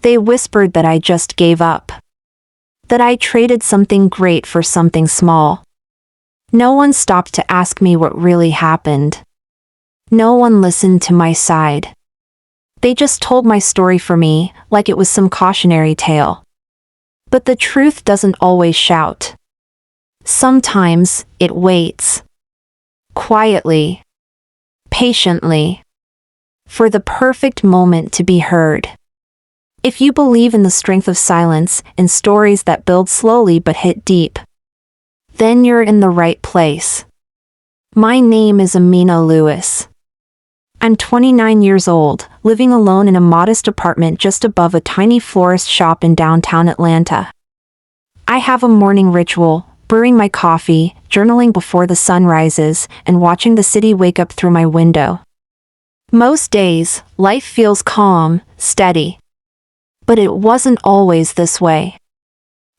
They whispered that I just gave up. That I traded something great for something small. No one stopped to ask me what really happened. No one listened to my side. They just told my story for me, like it was some cautionary tale. But the truth doesn't always shout. Sometimes, it waits. Quietly. Patiently. For the perfect moment to be heard. If you believe in the strength of silence and stories that build slowly but hit deep, then you're in the right place. My name is Amina Lewis. I'm 29 years old, living alone in a modest apartment just above a tiny florist shop in downtown Atlanta. I have a morning ritual, brewing my coffee, journaling before the sun rises, and watching the city wake up through my window. Most days, life feels calm, steady. But it wasn't always this way.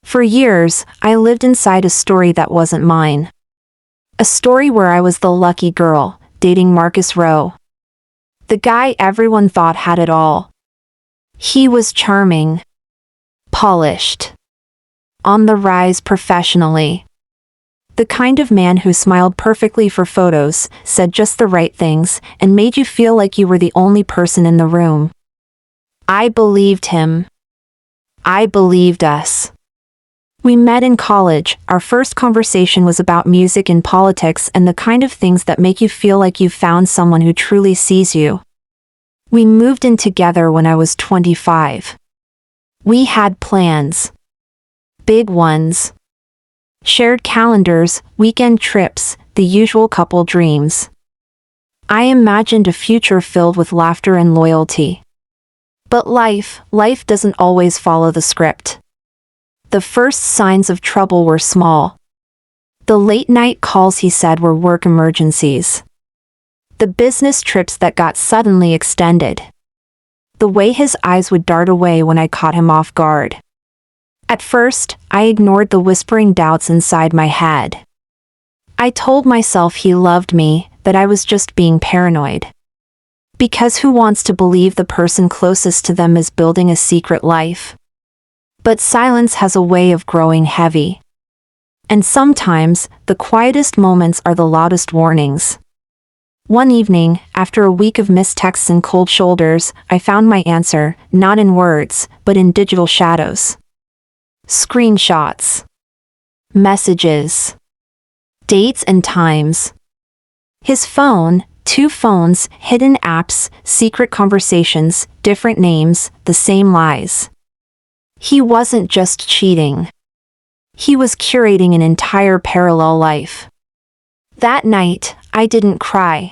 For years, I lived inside a story that wasn't mine. A story where I was the lucky girl, dating Marcus Rowe. The guy everyone thought had it all. He was charming. Polished. On the rise professionally. The kind of man who smiled perfectly for photos, said just the right things, and made you feel like you were the only person in the room. I believed him. I believed us. We met in college. Our first conversation was about music and politics and the kind of things that make you feel like you've found someone who truly sees you. We moved in together when I was 25. We had plans. Big ones. Shared calendars, weekend trips, the usual couple dreams. I imagined a future filled with laughter and loyalty. But life doesn't always follow the script. The first signs of trouble were small. The late-night calls he said were work emergencies. The business trips that got suddenly extended. The way his eyes would dart away when I caught him off guard. At first, I ignored the whispering doubts inside my head. I told myself he loved me, that I was just being paranoid. Because who wants to believe the person closest to them is building a secret life? But silence has a way of growing heavy. And sometimes, the quietest moments are the loudest warnings. One evening, after a week of missed texts and cold shoulders, I found my answer, not in words, but in digital shadows. Screenshots. Messages. Dates and times. His phone, 2 phones, hidden apps, secret conversations, different names, the same lies. He wasn't just cheating. He was curating an entire parallel life. That night, I didn't cry.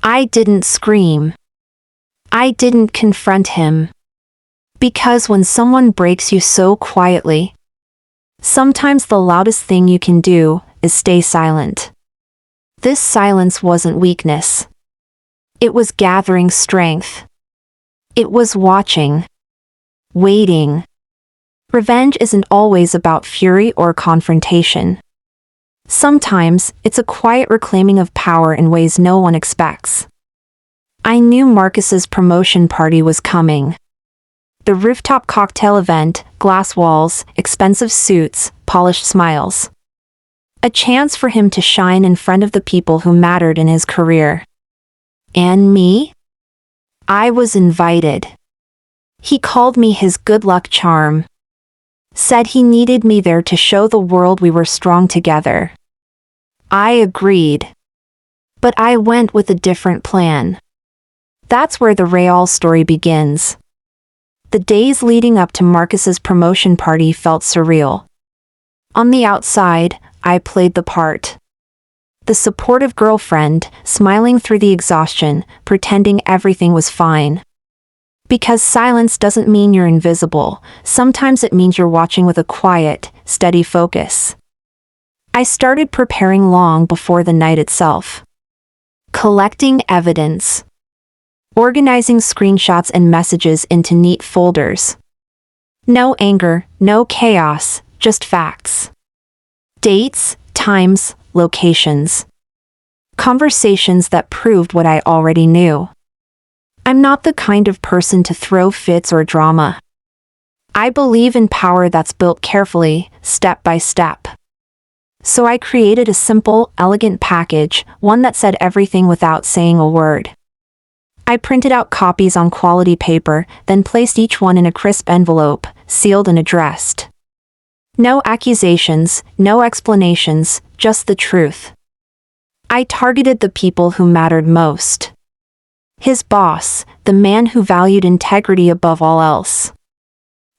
I didn't scream. I didn't confront him. Because when someone breaks you so quietly, sometimes the loudest thing you can do is stay silent. This silence wasn't weakness. It was gathering strength. It was watching. Waiting. Revenge isn't always about fury or confrontation. Sometimes, it's a quiet reclaiming of power in ways no one expects. I knew Marcus's promotion party was coming. The rooftop cocktail event, glass walls, expensive suits, polished smiles. A chance for him to shine in front of the people who mattered in his career. And me? I was invited. He called me his good luck charm. Said he needed me there to show the world we were strong together. I agreed. But I went with a different plan. That's where the Real story begins. The days leading up to Marcus's promotion party felt surreal. On the outside, I played the part. The supportive girlfriend, smiling through the exhaustion, pretending everything was fine. Because silence doesn't mean you're invisible, sometimes it means you're watching with a quiet, steady focus. I started preparing long before the night itself. Collecting evidence. Organizing screenshots and messages into neat folders. No anger, no chaos, just facts. Dates, times, locations. Conversations that proved what I already knew. I'm not the kind of person to throw fits or drama. I believe in power that's built carefully, step by step. So I created a simple, elegant package, one that said everything without saying a word. I printed out copies on quality paper, then placed each one in a crisp envelope, sealed and addressed. No accusations, no explanations, just the truth. I targeted the people who mattered most. His boss, the man who valued integrity above all else.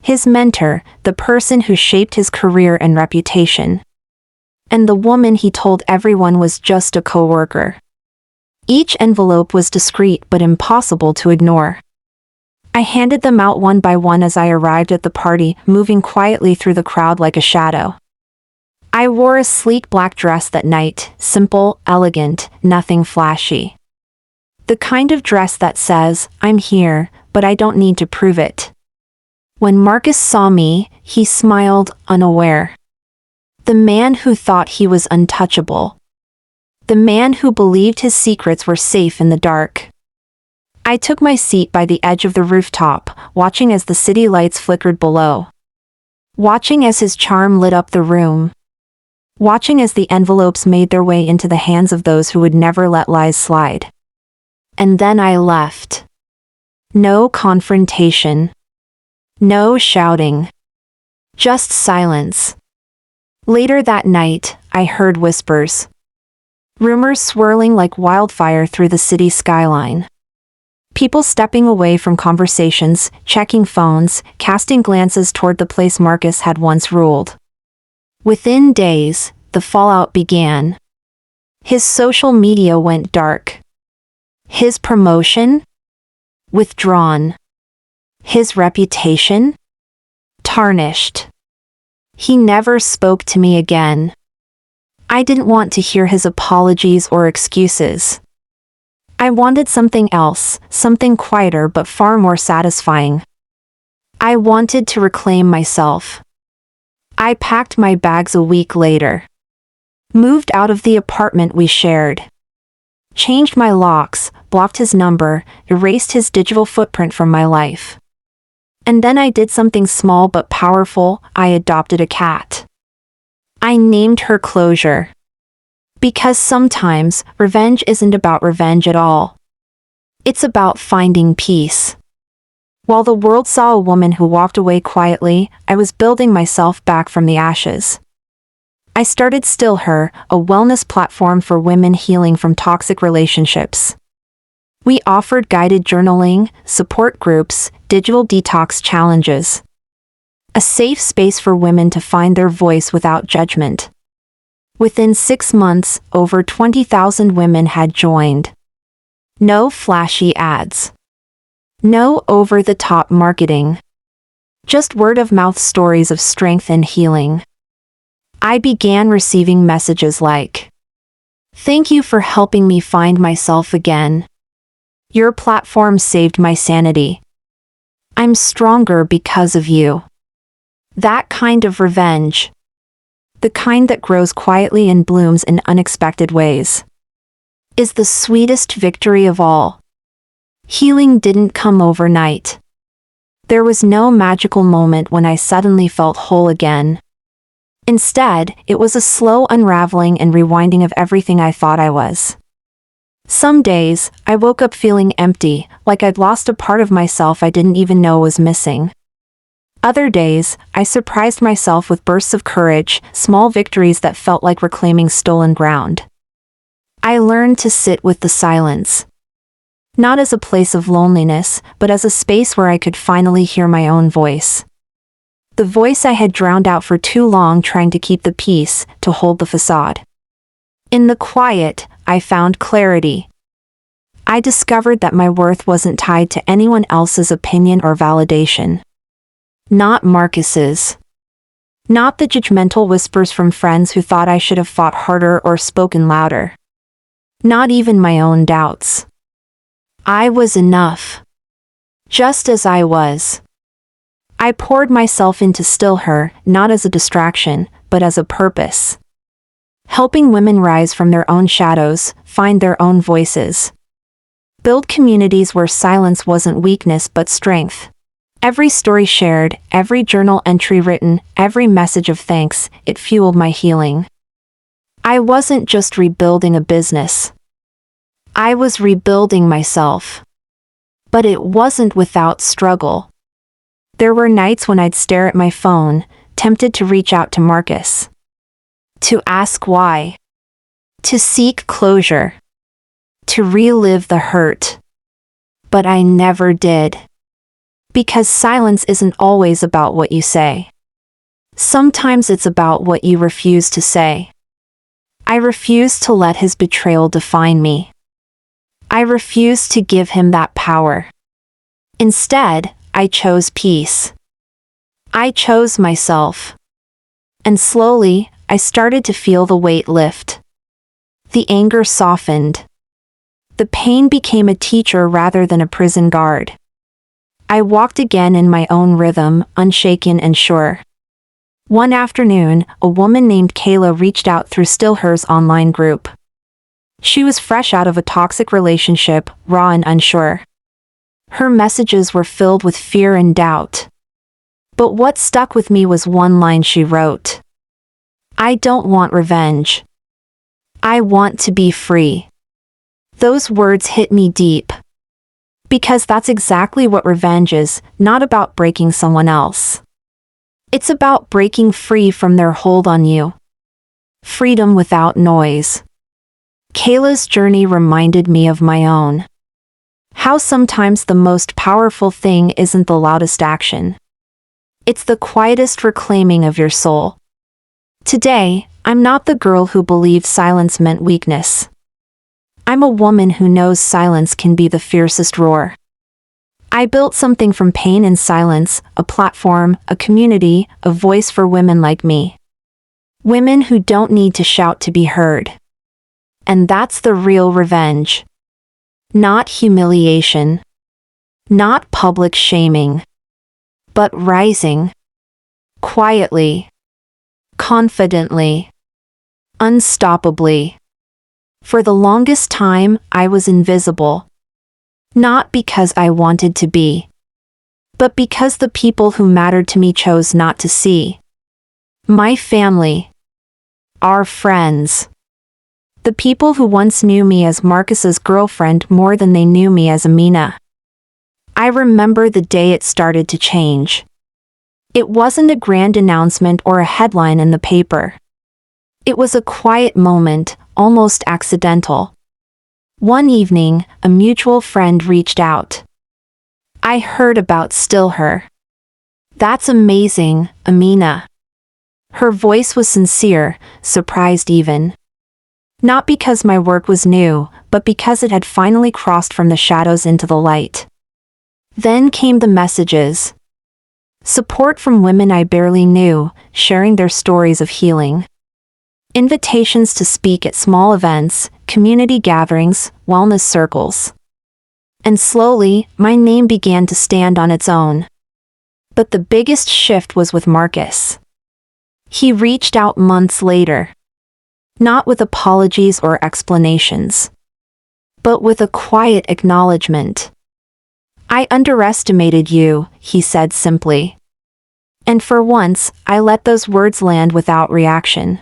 His mentor, the person who shaped his career and reputation. And the woman he told everyone was just a coworker. Each envelope was discreet but impossible to ignore. I handed them out one by one as I arrived at the party, moving quietly through the crowd like a shadow. I wore a sleek black dress that night, simple, elegant, nothing flashy. The kind of dress that says, "I'm here, but I don't need to prove it." When Marcus saw me, he smiled, unaware. The man who thought he was untouchable. The man who believed his secrets were safe in the dark. I took my seat by the edge of the rooftop, watching as the city lights flickered below. Watching as his charm lit up the room. Watching as the envelopes made their way into the hands of those who would never let lies slide. And then I left. No confrontation. No shouting. Just silence. Later that night, I heard whispers. Rumors swirling like wildfire through the city skyline. People stepping away from conversations, checking phones, casting glances toward the place Marcus had once ruled. Within days, the fallout began. His social media went dark. His promotion? Withdrawn. His reputation? Tarnished. He never spoke to me again. I didn't want to hear his apologies or excuses. I wanted something else, something quieter but far more satisfying. I wanted to reclaim myself. I packed my bags a week later. Moved out of the apartment we shared. Changed my locks, blocked his number, erased his digital footprint from my life. And then I did something small but powerful. I adopted a cat. I named her Closure. Because sometimes, revenge isn't about revenge at all. It's about finding peace. While the world saw a woman who walked away quietly, I was building myself back from the ashes. I started Still Her, a wellness platform for women healing from toxic relationships. We offered guided journaling, support groups, digital detox challenges. A safe space for women to find their voice without judgment. Within 6 months, over 20,000 women had joined. No flashy ads. No over-the-top marketing. Just word-of-mouth stories of strength and healing. I began receiving messages like, "Thank you for helping me find myself again. Your platform saved my sanity. I'm stronger because of you." That kind of revenge. The kind that grows quietly and blooms in unexpected ways. Is the sweetest victory of all. Healing didn't come overnight. There was no magical moment when I suddenly felt whole again. Instead, it was a slow unraveling and rewinding of everything I thought I was. Some days, I woke up feeling empty, like I'd lost a part of myself I didn't even know was missing. Other days, I surprised myself with bursts of courage, small victories that felt like reclaiming stolen ground. I learned to sit with the silence. Not as a place of loneliness, but as a space where I could finally hear my own voice. The voice I had drowned out for too long trying to keep the peace, to hold the facade. In the quiet, I found clarity. I discovered that my worth wasn't tied to anyone else's opinion or validation. Not Marcus's. Not the judgmental whispers from friends who thought I should have fought harder or spoken louder. Not even my own doubts. I was enough. Just as I was. I poured myself into Still Her, not as a distraction, but as a purpose. Helping women rise from their own shadows, find their own voices. Build communities where silence wasn't weakness but strength. Every story shared, every journal entry written, every message of thanks, it fueled my healing. I wasn't just rebuilding a business. I was rebuilding myself. But it wasn't without struggle. There were nights when I'd stare at my phone, tempted to reach out to Marcus. To ask why. To seek closure. To relive the hurt. But I never did. Because silence isn't always about what you say. Sometimes it's about what you refuse to say. I refused to let his betrayal define me. I refused to give him that power. Instead, I chose peace. I chose myself. And slowly, I started to feel the weight lift. The anger softened. The pain became a teacher rather than a prison guard. I walked again in my own rhythm, unshaken and sure. One afternoon, a woman named Kayla reached out through Still Her's online group. She was fresh out of a toxic relationship, raw and unsure. Her messages were filled with fear and doubt. But what stuck with me was one line she wrote. I don't want revenge. I want to be free. Those words hit me deep. Because that's exactly what revenge is, not about breaking someone else. It's about breaking free from their hold on you. Freedom without noise. Kayla's journey reminded me of my own. How sometimes the most powerful thing isn't the loudest action. It's the quietest reclaiming of your soul. Today, I'm not the girl who believed silence meant weakness. I'm a woman who knows silence can be the fiercest roar. I built something from pain and silence, a platform, a community, a voice for women like me. Women who don't need to shout to be heard. And that's the real revenge. Not humiliation. Not public shaming. But rising. Quietly. Confidently. Unstoppably. For the longest time, I was invisible. Not because I wanted to be. But because the people who mattered to me chose not to see. My family. Our friends. The people who once knew me as Marcus's girlfriend more than they knew me as Amina. I remember the day it started to change. It wasn't a grand announcement or a headline in the paper. It was a quiet moment, almost accidental. One evening, a mutual friend reached out. I heard about Still Her. That's amazing, Amina. Her voice was sincere, surprised even. Not because my work was new, but because it had finally crossed from the shadows into the light. Then came the messages. Support from women I barely knew, sharing their stories of healing. Invitations to speak at small events, community gatherings, wellness circles. And slowly, my name began to stand on its own. But the biggest shift was with Marcus. He reached out months later. Not with apologies or explanations. But with a quiet acknowledgement. I underestimated you, he said simply. And for once, I let those words land without reaction.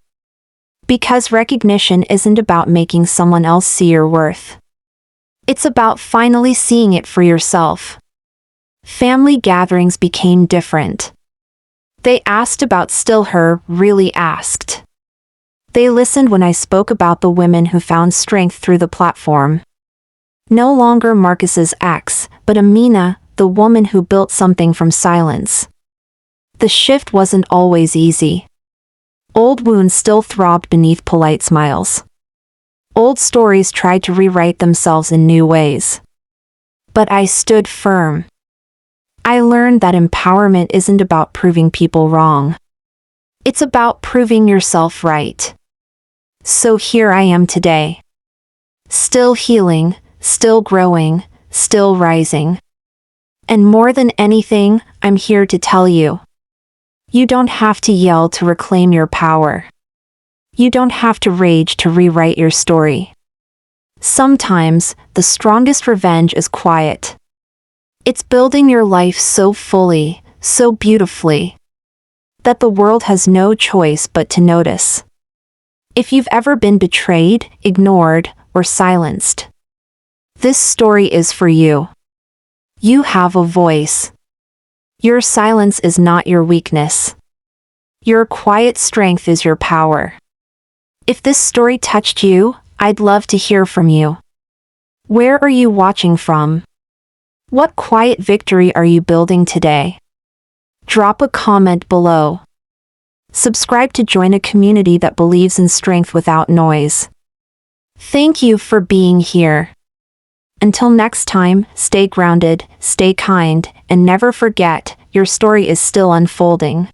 Because recognition isn't about making someone else see your worth. It's about finally seeing it for yourself. Family gatherings became different. They asked about Still Her, really asked. They listened when I spoke about the women who found strength through the platform. No longer Marcus's ex, but Amina, the woman who built something from silence. The shift wasn't always easy. Old wounds still throbbed beneath polite smiles. Old stories tried to rewrite themselves in new ways. But I stood firm. I learned that empowerment isn't about proving people wrong. It's about proving yourself right. So here I am today. Still healing, still growing, still rising. And more than anything, I'm here to tell you. You don't have to yell to reclaim your power. You don't have to rage to rewrite your story. Sometimes, the strongest revenge is quiet. It's building your life so fully, so beautifully, that the world has no choice but to notice. If you've ever been betrayed, ignored, or silenced, this story is for you. You have a voice. Your silence is not your weakness. Your quiet strength is your power. If this story touched you, I'd love to hear from you. Where are you watching from? What quiet victory are you building today? Drop a comment below. Subscribe to join a community that believes in strength without noise. Thank you for being here. Until next time, stay grounded, stay kind, and never forget, your story is still unfolding.